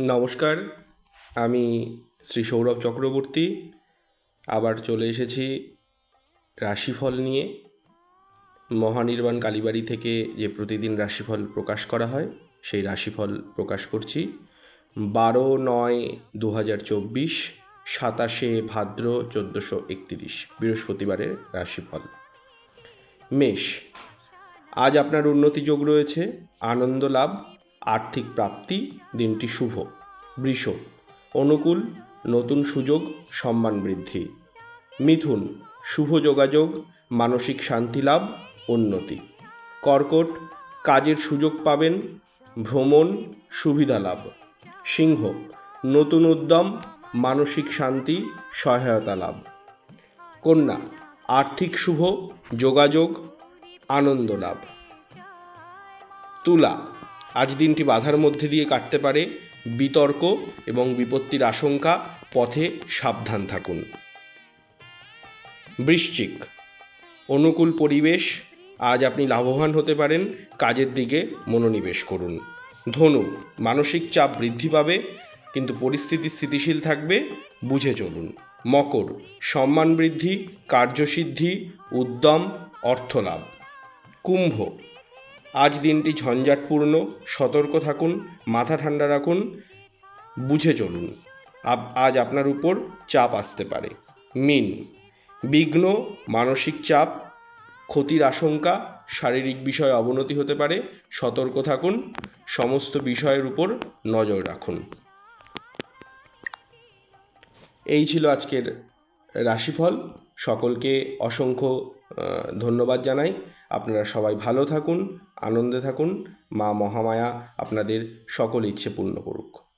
নমস্কার, আমি শ্রী সৌরভ চক্রবর্তী আবার চলে এসেছি রাশিফল নিয়ে। মহানির্বাণ কালীবাড়ি থেকে যে প্রতিদিন রাশিফল প্রকাশ করা হয় সেই রাশিফল প্রকাশ করছি। 12/9/2024, 27শে ভাদ্র 1431 বৃহস্পতিবারের রাশিফল। মেষ, আজ আপনার উন্নতি যোগ রয়েছে, আনন্দ লাভ, আর্থিক প্রাপ্তি, দিনটি শুভ। বৃষ, অনুকূল, নতুন সুযোগ, সম্মান বৃদ্ধি। মিথুন, শুভ যোগাযোগ, মানসিক শান্তি লাভ, উন্নতি। কর্কট, কাজের সুযোগ পাবেন, ভ্রমণ, সুবিধা লাভ। সিংহ, নতুন উদ্যম, মানসিক শান্তি, সহায়তা লাভ। কন্যা, আর্থিক শুভ, যোগাযোগ, আনন্দ লাভ। তুলা, আজ দিনটি বাধার মধ্যে দিয়ে কাটতে পারে, বিতর্ক এবং বিপত্তির আশঙ্কা, পথে সাবধান থাকুন। বৃশ্চিক, অনুকূল পরিবেশ, আজ আপনি লাভবান হতে পারেন, কাজের দিকে মনোনিবেশ করুন। ধনু, মানসিক চাপ বৃদ্ধি পাবে কিন্তু পরিস্থিতি স্থিতিশীল থাকবে, বুঝে চলুন। মকর, সম্মান বৃদ্ধি, কার্যসিদ্ধি, উদ্যম, অর্থলাভ। কুম্ভ, আজ দিনটি ঝঞ্ঝাটপূর্ণ, সতর্ক থাকুন, মাথা ঠান্ডা রাখুন, বুঝে চলুন, আজ আপনার উপর চাপ আসতে পারে। মীন, বিঘ্ন, মানসিক চাপ, ক্ষতির আশঙ্কা, শারীরিক বিষয়ে অবনতি হতে পারে, সতর্ক থাকুন, সমস্ত বিষয়ের উপর নজর রাখুন। এই ছিল আজকের রাশিফল। সকলকে অসংখ্য ধন্যবাদ জানাই। আপনারা সবাই ভালো থাকুন, আনন্দে থাকুন। মা মহামায়া আপনাদের সকল ইচ্ছে পূর্ণ করুক।